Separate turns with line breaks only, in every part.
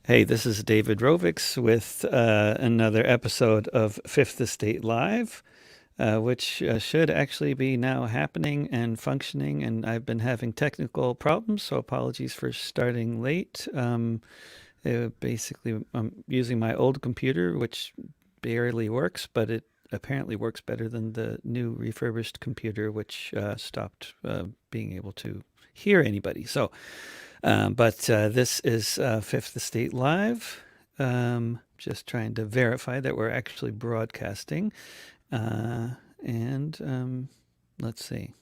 Hey, this is David Rovics with another episode of Fifth Estate Live, which should actually be now happening and functioning. And I've been having technical problems, so apologies for starting late. Basically, I'm using my old computer, which barely works, but it apparently works better than the new refurbished computer, which stopped being able to hear anybody. But this is Fifth Estate Live. Just trying to verify that we're actually broadcasting. And let's see.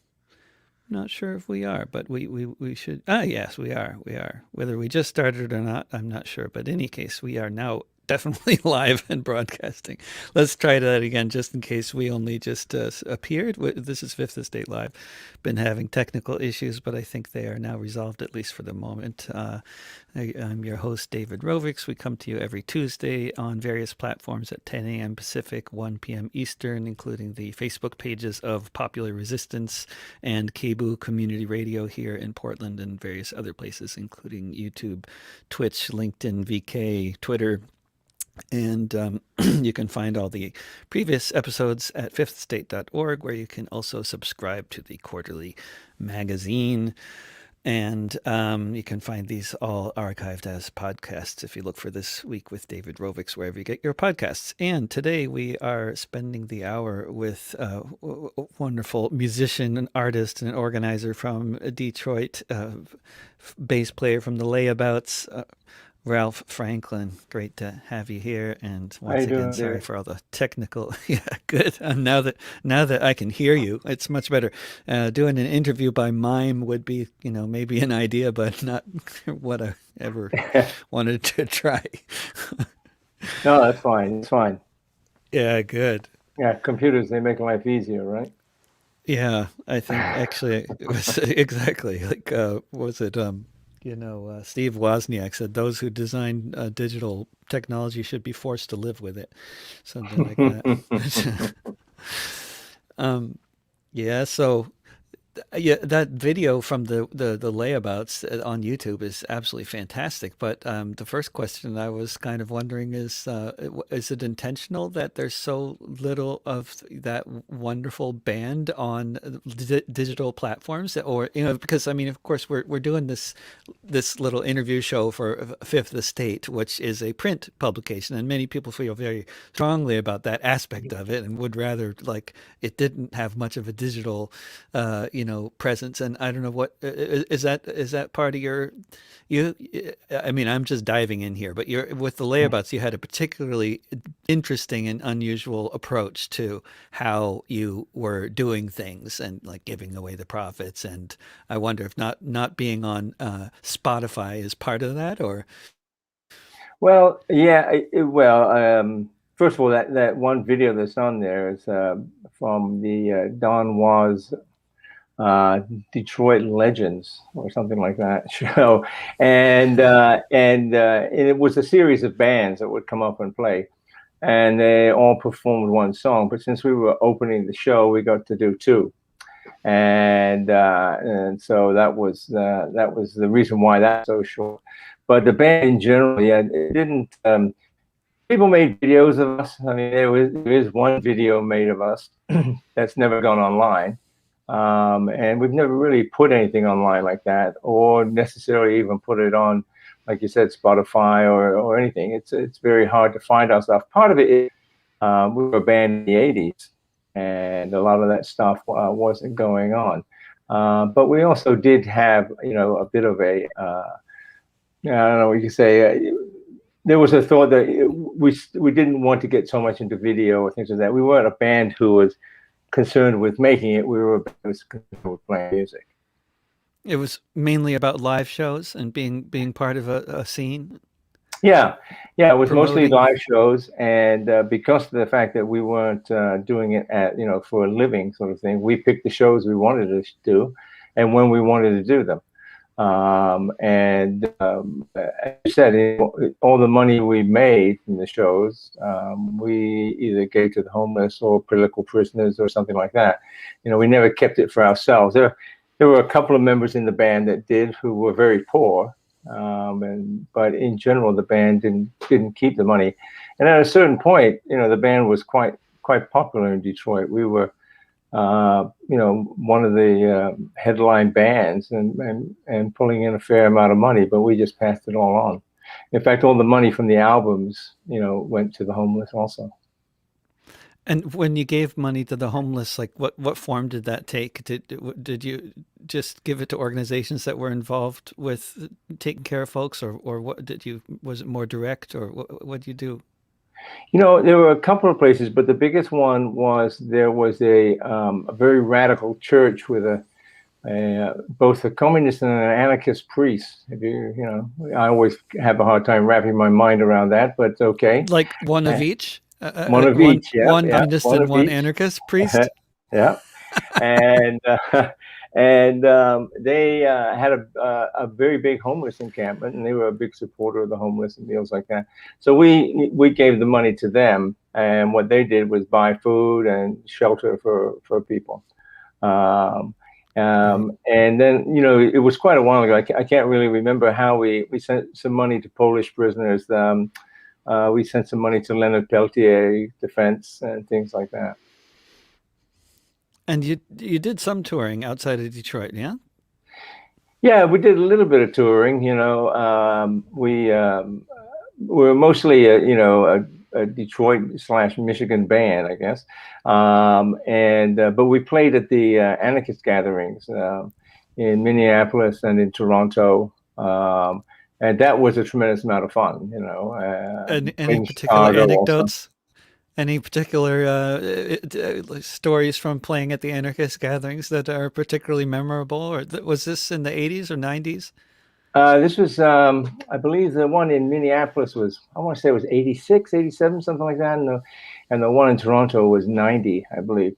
Not sure if we are, but we should. Ah, yes, we are. We are. Whether we just started or not, I'm not sure. But in any case, we are now definitely live and broadcasting. Let's try that again, just in case we only just appeared. This is Fifth Estate Live. Been having technical issues, but I think they are now resolved, at least for the moment. I'm your host, David Rovics. We come to you every Tuesday on various platforms at 10 a.m. Pacific, 1 p.m. Eastern, including the Facebook pages of Popular Resistance and Cebu Community Radio here in Portland and various other places, including YouTube, Twitch, LinkedIn, VK, Twitter. And you can find all the previous episodes at fifthstate.org, where you can also subscribe to the quarterly magazine. And you can find these all archived as podcasts if you look for This Week with David Rovics wherever you get your podcasts. And today we are spending the hour with a wonderful musician, an artist, and an organizer from Detroit, bass player from the Layabouts, Ralph Franklin. Great to have you here. And
How
once
you
again,
doing,
sorry
David?
for all the technical. Yeah, good. And now that I can hear you, it's much better. Doing an interview by mime would be, maybe an idea, but not what I ever wanted to try.
No, that's fine. It's fine.
Yeah, good.
Yeah, computers, they make life easier, right?
Yeah, I think actually it was exactly like was it Steve Wozniak said those who design digital technology should be forced to live with it, something like that. um, yeah, so yeah, that video from the layabouts on YouTube is absolutely fantastic. But the first question I was kind of wondering is it intentional that there's so little of that wonderful band on digital platforms, or because I mean, of course, we're doing this little interview show for Fifth Estate, which is a print publication, and many people feel very strongly about that aspect of it and would rather like it didn't have much of a digital presence. And I don't know what is that part of you. I mean, I'm just diving in here, but you're with the layabouts. You had a particularly interesting and unusual approach to how you were doing things and like giving away the profits. And I wonder if not being on Spotify is part of that, or
Well, yeah, first of all, that one video that's on there is from the Don Was uh, Detroit Legends or something like that show, and it was a series of bands that would come up and play, and they all performed one song. But since we were opening the show, we got to do two. And so that was the reason why that's so short. But the band in general, yeah, it didn't. People made videos of us. I mean, there is one video made of us that's never gone online, and we've never really put anything online like that, or necessarily even put it on, like you said, Spotify or anything. It's very hard to find our stuff. Part of it is we were a band in the '80s, and a lot of that stuff wasn't going on. But we also did have, a bit of I don't know what you say. There was a thought that we didn't want to get so much into video or things like that. We weren't a band who was concerned with making it. We were a band who was concerned with playing music.
it was mainly about live shows and being part of a scene,
Yeah, yeah, it was mostly
promoting.
live shows, and because of the fact that we weren't doing it for a living sort of thing, we picked the shows we wanted to do, and when we wanted to do them. As you said, all the money we made from the shows, we either gave to the homeless or political prisoners or something like that. We never kept it for ourselves. There were a couple of members in the band that did, who were very poor, But in general, the band didn't keep the money. And at a certain point, the band was quite popular in Detroit. We were one of the headline bands and pulling in a fair amount of money, but we just passed it all on. In fact, all the money from the albums, went to the homeless also.
And when you gave money to the homeless, like what form did that take? Did you just give it to organizations that were involved with taking care of folks, or what did you? Was it more direct, or what did you do?
There were a couple of places, but the biggest one was there was a very radical church with both a communist and an anarchist priest. I always have a hard time wrapping my mind around that, but okay.
Like one of
Uh,
each,
one of
one
each, yeah,
one
yeah,
communist
one
and
of
one
each.
anarchist priest.
Yeah, and they had a very big homeless encampment, and they were a big supporter of the homeless and deals like that. So we gave the money to them, and what they did was buy food and shelter for people. Um,
Great.
and then it was quite a while ago. I can't really remember how we sent some money to Polish prisoners. We sent some money to Leonard Peltier Defense and things like that.
And you did some touring outside of Detroit, yeah?
Yeah, we did a little bit of touring. We were mostly a Detroit/Michigan band, I guess. And but we played at the anarchist gatherings in Minneapolis and in Toronto. And that was a tremendous amount of fun.
Any
In
particular
Chicago also.
anecdotes? Any particular stories from playing at the anarchist gatherings that are particularly memorable? Or was this in the 80s or 90s?
This was, I believe the one in Minneapolis was, I want to say it was 86, 87, something like that. And the one in Toronto was 90, I believe.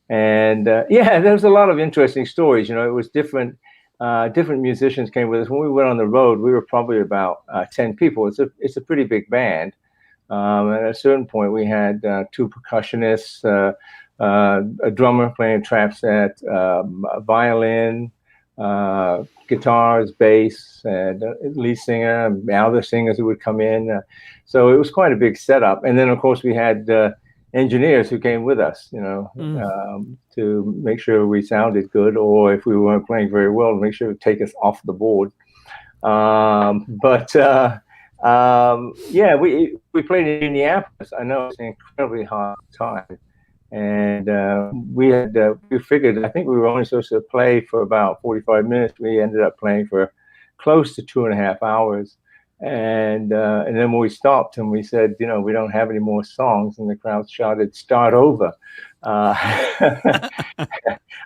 And yeah, there was a lot of interesting stories. It was different musicians came with us. When we went on the road, we were probably about 10 people. It's a pretty big band. And at a certain point, we had two percussionists, a drummer playing trap set, a violin, guitars, bass, and lead singer, and other singers who would come in. So it was quite a big setup. And then, of course, we had engineers who came with us,
Mm.
to make sure we sounded good, or if we weren't playing very well, make sure to take us off the board. But yeah, we played in Minneapolis. I know it's an incredibly hard time, and we figured. I think we were only supposed to play for about 45 minutes. We ended up playing for close to 2.5 hours, and then when we stopped and we said, we don't have any more songs, and the crowd shouted, "Start over." Uh,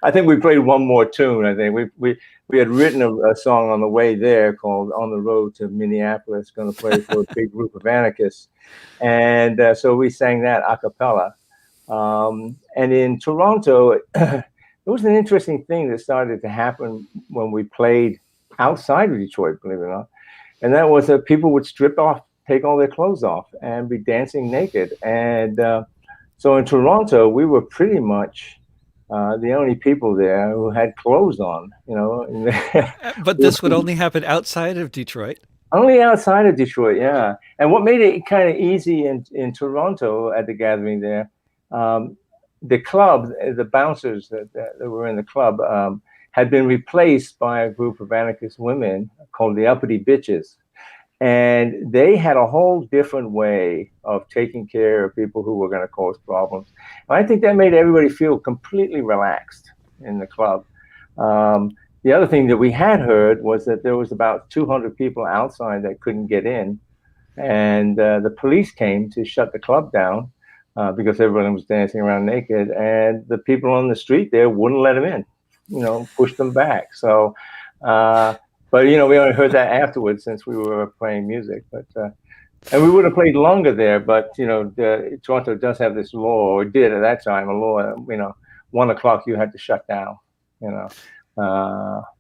I think we played one more tune. I think we had written a song on the way there called "On the Road to Minneapolis," going to play for a big group of anarchists, and so we sang that a cappella. And in Toronto, there was an interesting thing that started to happen when we played outside of Detroit, believe it or not, and that was that people would strip off, take all their clothes off, and be dancing naked. And so in Toronto, we were pretty much the only people there who had clothes on,
But this would only happen outside of Detroit.
only outside of Detroit, yeah. And what made it kind of easy in Toronto at the gathering there, the club, the bouncers that were in the club had been replaced by a group of anarchist women called the Uppity Bitches. And they had a whole different way of taking care of people who were going to cause problems. And I think that made everybody feel completely relaxed in the club. The other thing that we had heard was that there was about 200 people outside that couldn't get in, and the police came to shut the club down because everyone was dancing around naked, and the people on the street there wouldn't let them in, pushed them back. So, but we only heard that afterwards since we were playing music. But and we would have played longer there, but Toronto does have this law, or did at that time, a law. 1 o'clock you had to shut down. You know,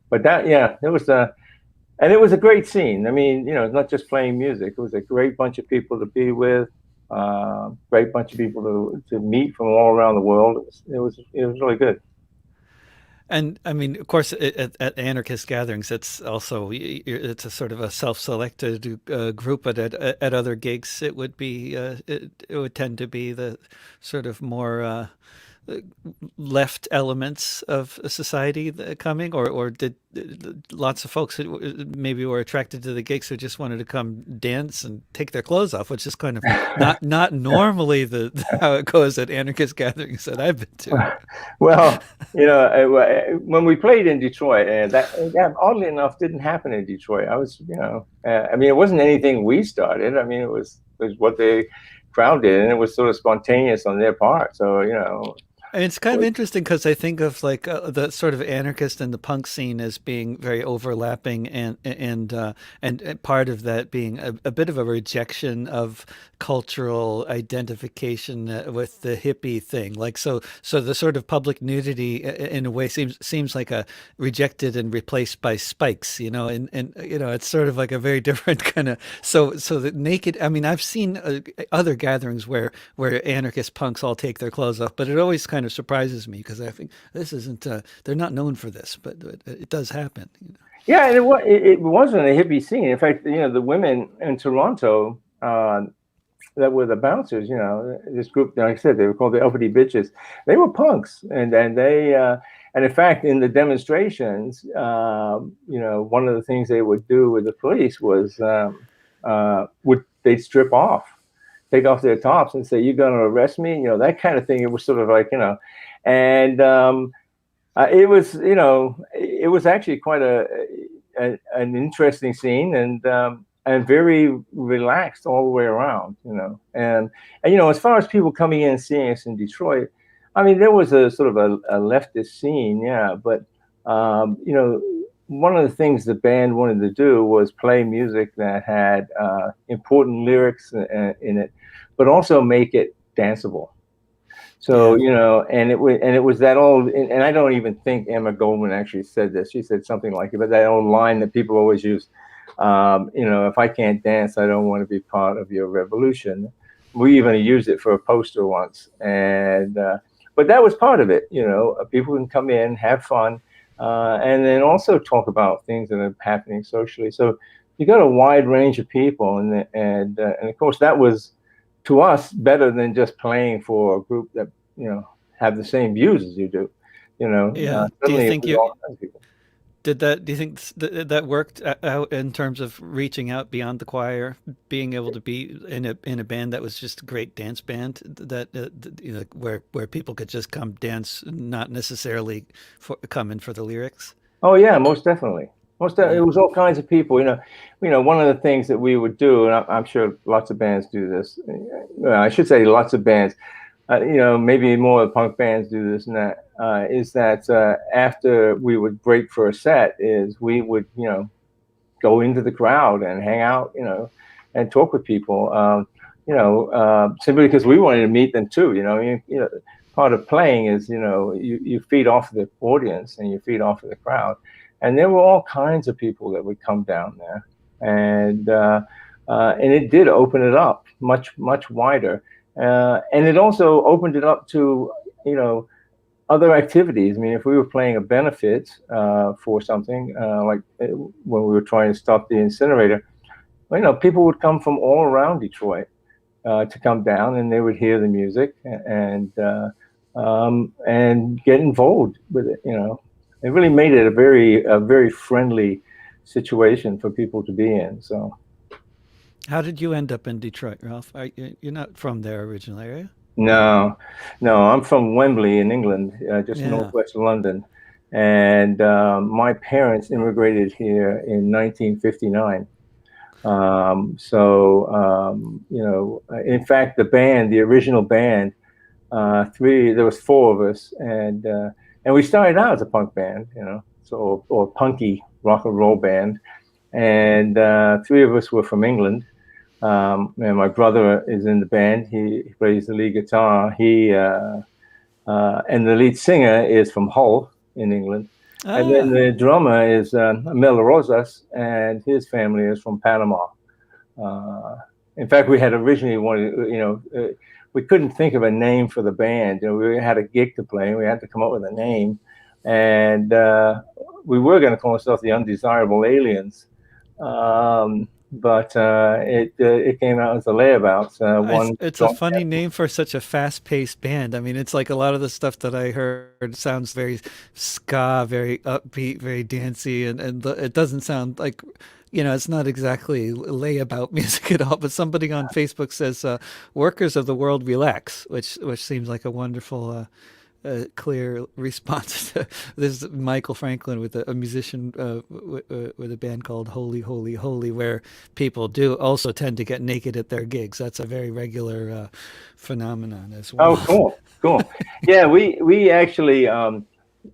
but that, yeah, it was and it was a great scene. I mean, it's not just playing music. It was a great bunch of people to be with, great bunch of people to meet from all around the world. It was really good.
And I mean, of course, at anarchist gatherings, it's also it's a sort of a self-selected group, but at other gigs, it would be it would tend to be the sort of more left elements of society coming, or did lots of folks who maybe were attracted to the gigs who just wanted to come dance and take their clothes off, which is kind of not normally the how it goes at anarchist gatherings that I've been to.
Well, when we played in Detroit, that oddly enough didn't happen in Detroit. I was, I mean, it wasn't anything we started. I mean, it was what the crowd did, and it was sort of spontaneous on their part. So,
And it's kind of interesting because I think of like the sort of anarchist and the punk scene as being very overlapping, and part of that being a bit of a rejection of cultural identification with the hippie thing. Like so the sort of public nudity in a way seems like a rejected and replaced by spikes, and it's sort of like a very different kind of so the naked. I mean, I've seen other gatherings where anarchist punks all take their clothes off, but it always kind of surprises me because I think this isn't. They're not known for this, but it does happen.
Yeah, and it wasn't a hippie scene. In fact, the women in Toronto that were the bouncers, this group, like I said, they were called the Uppity Bitches. They were punks, and they and in fact, in the demonstrations, one of the things they would do with the police was they'd strip off, take off their tops, and say, "You're going to arrest me," that kind of thing. It was sort of like, and it was actually quite an interesting scene, and very relaxed all the way around, and as far as people coming in and seeing us in Detroit, I mean, there was a sort of a leftist scene, yeah, but one of the things the band wanted to do was play music that had important lyrics in it, but also make it danceable. So,
Yeah.
and it was that old, and I don't even think Emma Goldman actually said this. She said something like it, but that old line that people always use, if I can't dance, I don't want to be part of your revolution. We even used it for a poster once, and but that was part of it. People can come in, have fun, and then also talk about things that are happening socially. So you got a wide range of people, and of course that was, to us, better than just playing for a group that have the same views as you do.
Yeah. Do you
Suddenly it
think
was
you
all kinds of people.
did that? Do you think that worked out in terms of reaching out beyond the choir, being able to be in a band that was just a great dance band that where people could just come dance, not necessarily come in for the lyrics?
Oh yeah, most definitely. It
Yeah.
was all kinds of people. One of the things that we would do, and I'm sure lots of bands do this. I should say lots of bands. Maybe more punk bands do this and that. Is that after we would break for a set, is we would go into the crowd and hang out, and talk with people. Simply because we wanted to meet them too. Part of playing is you feed off the audience and you feed off of the crowd, and there were all kinds of people that would come down there, and it did open it up much wider, and it also opened it up to other activities. I mean, if we were playing a benefit for something, like when we were trying to stop the incinerator, people would come from all around Detroit to come down, and they would hear the music and get involved with it. It really made it a very friendly situation for people to be in. So.
How did you end up in Detroit, Ralph? You're not from there originally, are you?
No, no, I'm from Wembley in England, just
Yeah.
northwest London. And my parents immigrated here in 1959. In fact, the original band, there was four of us, and we started out as a punk band, or punky rock and roll band. And three of us were from England. And my brother is in the band. He plays the lead guitar. And the lead singer is from Hull in England. And then
Ah.
the drummer is Mel Rosas, and his family is from Panama. Uh, in fact, we had originally wanted, we couldn't think of a name for the band. We had a gig to play, and we had to come up with a name. and we were going to call ourselves the Undesirable Aliens, but it came out as the Layabouts. One
It's a
joint.
funny name for such a fast-paced band. I mean, it's like a lot of the stuff that I heard sounds very ska, very upbeat, very dancey, and it doesn't sound like, it's not exactly layabout music at all. But somebody on Facebook says, "Workers of the world relax," which seems like a wonderful a clear response to this is Michael Franklin with a musician with a band called Holy Holy Holy, where people do also tend to get naked at their gigs. That's a very regular phenomenon as
Oh,
well.
cool, cool. Yeah, we actually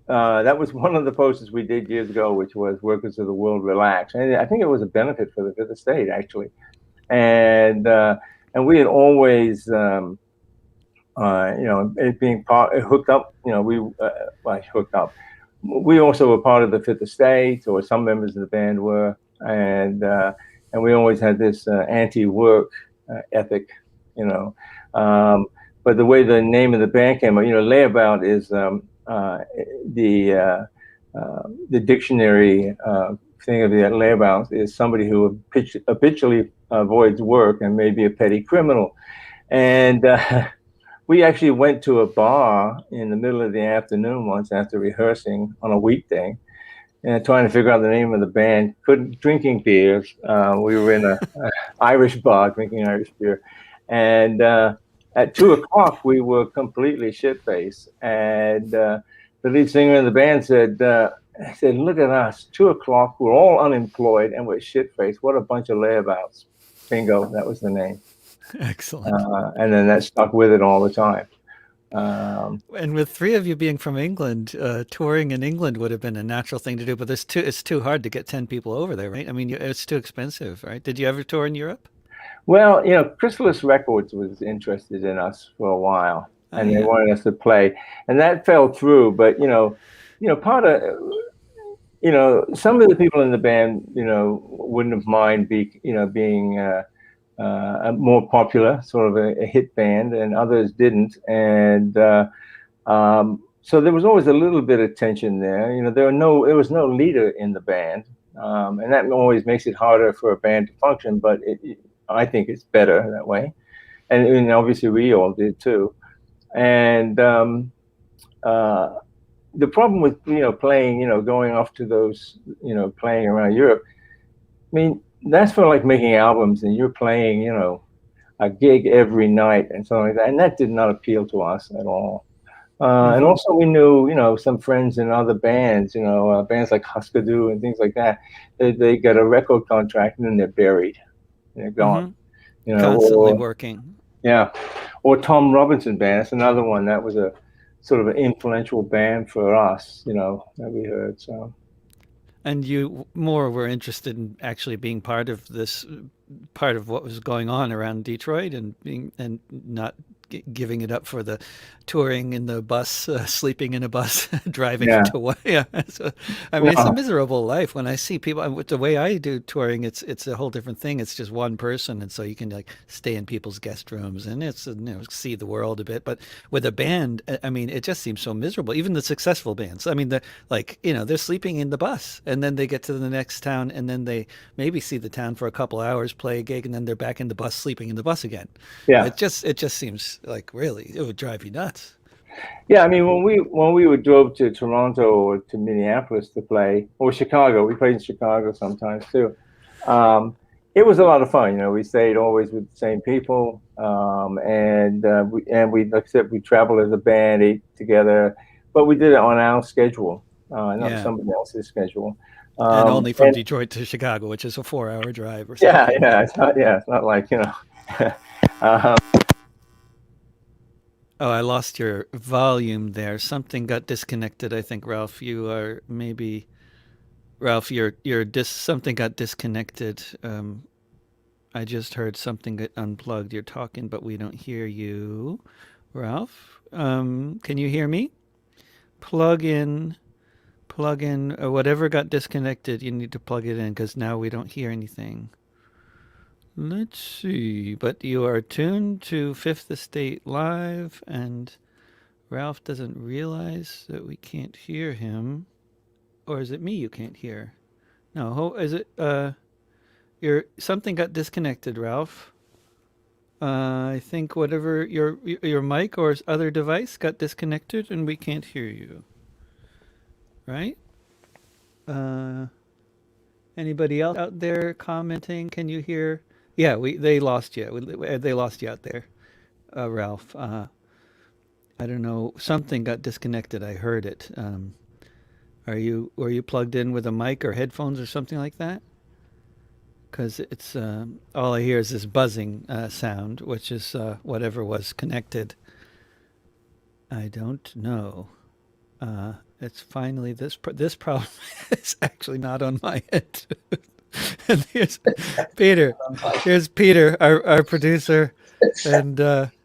that was one of the posters we did years ago, which was "Workers of the World Relax," and I think it was a benefit for the state actually, and uh, and we had always. It being part hooked up, well, hooked up. We also were part of the Fifth Estate, or some members of the band were, and we always had this anti-work ethic, you know. Um, but the way the name of the band came out, layabout is the uh, the dictionary thing of the layabout is somebody who habitually avoids work and may be a petty criminal, and we actually went to a bar in the middle of the afternoon once after rehearsing on a weekday and trying to figure out the name of the band. Couldn't drinking beers. We were in a Irish bar drinking Irish beer, and at 2 o'clock we were completely shit faced. And the lead singer in the band said, "Look at us, 2 o'clock. We're all unemployed and we're shit faced. What a bunch of layabouts." Bingo, that was the name.
Excellent.
And then that stuck with it all the time. Um,
And with three of you being from England, touring in England would have been a natural thing to do. But it's too hard to get 10 people over there, right? I mean, it's too expensive, right? Did you ever tour in Europe?
well, Chrysalis Records was interested in us for a while,
Oh
and they
yeah.
wanted us to play, and that fell through. But part of some of the people in the band, wouldn't have mind being more popular, sort of a hit band, and others didn't, and so there was always a little bit of tension there. There was no leader in the band, and that always makes it harder for a band to function. But I think it's better that way, and obviously we all did too. And uh, the problem with playing, going off to those, playing around Europe. I mean, that's for like making albums, and you're playing, a gig every night and something like that, and that did not appeal to us at all. And
Mm-hmm.
also, we knew, some friends in other bands, bands like Husker Du and things like that. They get a record contract and then they're buried, they're gone.
Mm-hmm. Constantly
Or
working.
yeah, or Tom Robinson band. That's another one that was a sort of an influential band for us, that we heard. So
And you more were interested in actually being part of this, part of what was going on around Detroit, and being and not giving it up for the touring in the bus, sleeping in a bus, driving
yeah,
to what? Yeah. So, I mean, it's a
well,
miserable life. When I see people with the way I do touring, it's a whole different thing. It's just one person, and so you can like stay in people's guest rooms, and it's see the world a bit. But with a band, I mean, it just seems so miserable. Even the successful bands. I mean, the like they're sleeping in the bus, and then they get to the next town, and then they maybe see the town for a couple hours, play a gig, and then they're back in the bus, sleeping in the bus again.
yeah.
It just seems like really it would drive you nuts.
Yeah, I mean, when we would drove to Toronto or to Minneapolis to play, or Chicago, we played in Chicago sometimes too. Um, it was a lot of fun. We stayed always with the same people, and we like I said, we traveled as a band, ate together, but we did it on our schedule, not
Yeah,
somebody else's schedule.
and only from
And
Detroit to Chicago, which is a 4 hour drive or
yeah,
something.
it's not like um,
Oh, I lost your volume there. Something got disconnected. I think Ralph, you are maybe Ralph. Something got disconnected. I just heard something get unplugged. You're talking, but we don't hear you, Ralph. Can you hear me? Plug in, plug in. Whatever got disconnected, you need to plug it in because now we don't hear anything. Let's see. But you are tuned to Fifth Estate Live, and Ralph doesn't realize that we can't hear him. Or is it me you can't hear? No, is it your something got disconnected, Ralph? I think whatever your mic or other device got disconnected and we can't hear you. Right? Uh Anybody else out there commenting? Can you hear? Yeah, we they lost you. They lost you out there, Ralph. I don't know. Something got disconnected. I heard it. Were you plugged in with a mic or headphones or something like that? Because it's all I hear is this buzzing sound, which is whatever was connected. I don't know. It's finally this problem is actually not on my end. And here's Peter. Here's Peter, our producer, and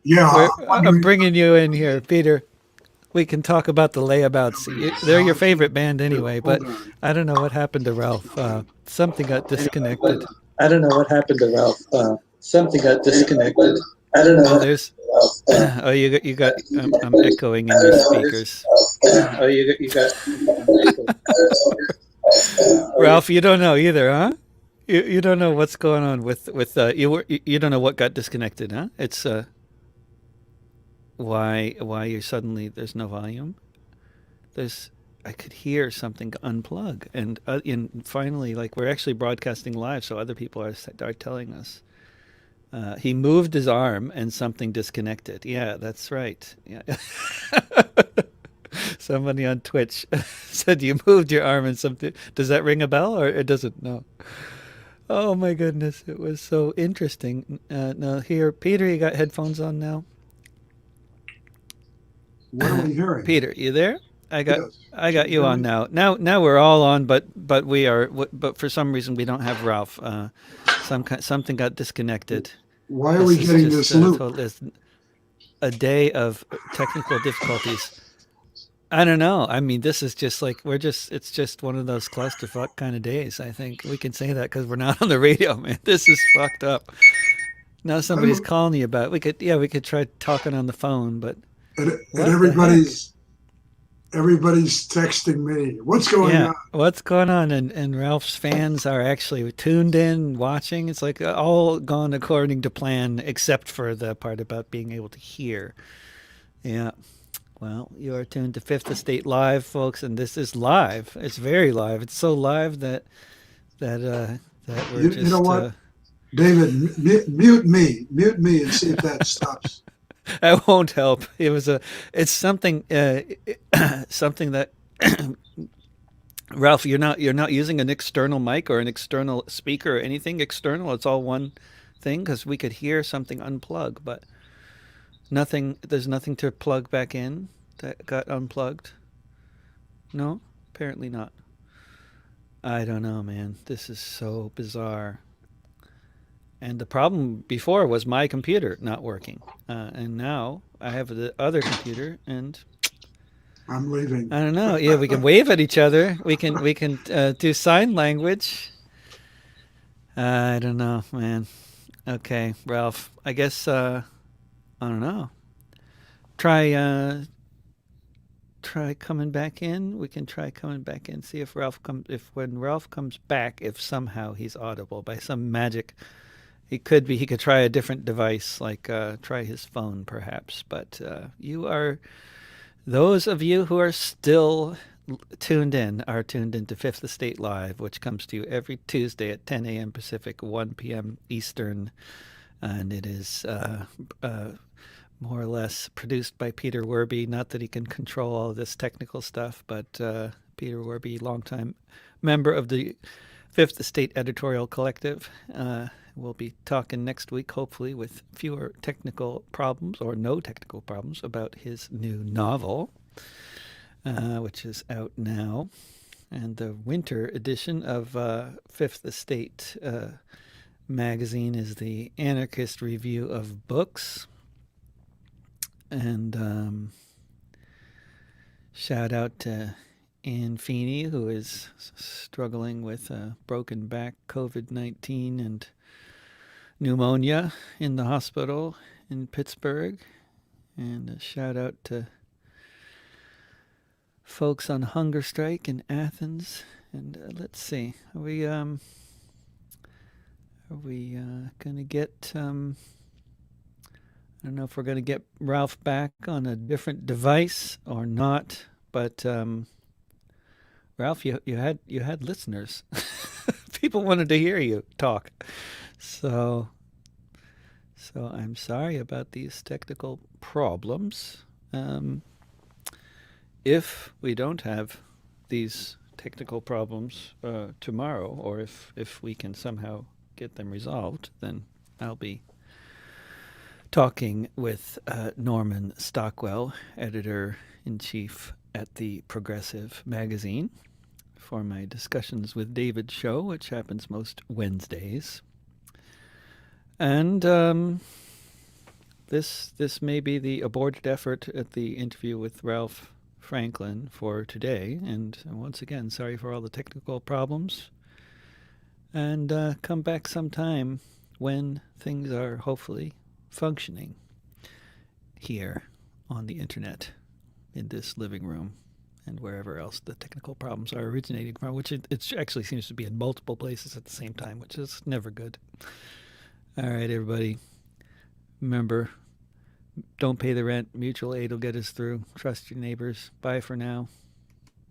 Yeah, I'm
I'm
wondering.
bringing you in here, Peter. We can talk about the Layabouts. They're your
How can
favorite band anyway,
hold
but
on?
I don't know what happened to Ralph. Something got
Anyway, but
disconnected.
I don't know what happened to Ralph. Something got disconnected. I don't know
Oh,
what
there's.
happened
Oh, you got. I'm echoing in your speakers.
to Ralph. Oh, you got.
Ralph, you don't know either, huh? You don't know what's going on with you don't know what got disconnected, huh? It's why you suddenly there's no volume. There's I could hear something unplug and finally like we're actually broadcasting live, so other people are telling us. He moved his arm and something disconnected. Yeah, that's right. Yeah. Somebody on Twitch said you moved your arm and something. Does that ring a bell or it doesn't? No. Oh my goodness, it was so interesting. Now here, Peter, you got headphones on now.
What are we hearing?
Peter, you there? I got
Yes.
I
Can
got
you
you
hear
on
me?
now. Now we're all on, but we are. But for some reason we don't have Ralph. Something got disconnected.
Why are we
This is
getting
just
this loop?
total. It's a day of technical difficulties. I don't know. I mean, this is just like we're just. It's just one of those clusterfuck kind of days. I think we can say that because we're not on the radio, man. This is fucked up. Now
I
somebody's
don't.
calling you about it. We could try talking on the phone, but
And
what the heck?
everybody's texting me. What's going
Yeah,
on?
what's going on? And Ralph's fans are actually tuned in, watching. It's like all gone according to plan, except for the part about being able to hear. Yeah. Well, you are tuned to Fifth Estate Live, folks, and this is live. It's very live. It's so live that we're
You know
just
what, David? Mute me, and see if that stops.
that won't help. It's something something that Ralph, you're not using an external mic or an external speaker or anything external. It's all one thing because we could hear something unplug, but nothing. There's nothing to plug back in that got unplugged. No, apparently not. I don't know, man. This is so bizarre. And the problem before was my computer not working, and now I have the other computer, and
I'm leaving.
I don't know. Yeah, we can wave at each other. We can do sign language. I don't know, man. Okay, Ralph. I guess I don't know. Try try coming back in. We can try coming back in. See if Ralph comes. If when Ralph comes back, if somehow he's audible by some magic, he could be. He could try a different device, like try his phone, perhaps. But you are those of you who are still tuned in are tuned into Fifth Estate Live, which comes to you every Tuesday at 10 a.m. Pacific, 1 p.m. Eastern, and it is more or less produced by Peter Werby. Not that he can control all this technical stuff, but Peter Werby, longtime member of the Fifth Estate Editorial Collective. We'll be talking next week, hopefully, with fewer technical problems or no technical problems about his new novel, which is out now. And the winter edition of Fifth Estate magazine is the Anarchist Review of Books. And shout out to Anne Feeney, who is struggling with a broken back, COVID-19, and pneumonia in the hospital in Pittsburgh. And a shout out to folks on hunger strike in Athens. And let's see, are we gonna get? I don't know if we're gonna get Ralph back on a different device or not. But Ralph, you had listeners. People wanted to hear you talk. So I'm sorry about these technical problems. If we don't have these technical problems tomorrow, or if we can somehow get them resolved, then I'll be talking with Norman Stockwell, editor-in-chief at the Progressive magazine, for my Discussions with David show, which happens most Wednesdays. And this may be the aborted effort at the interview with Ralph Franklin for today. And once again, sorry for all the technical problems. And come back sometime when things are hopefully functioning here on the internet, in this living room, and wherever else the technical problems are originating from, which it actually seems to be in multiple places at the same time, which is never good. All right, everybody. Remember, don't pay the rent. Mutual aid will get us through. Trust your neighbors. Bye for now.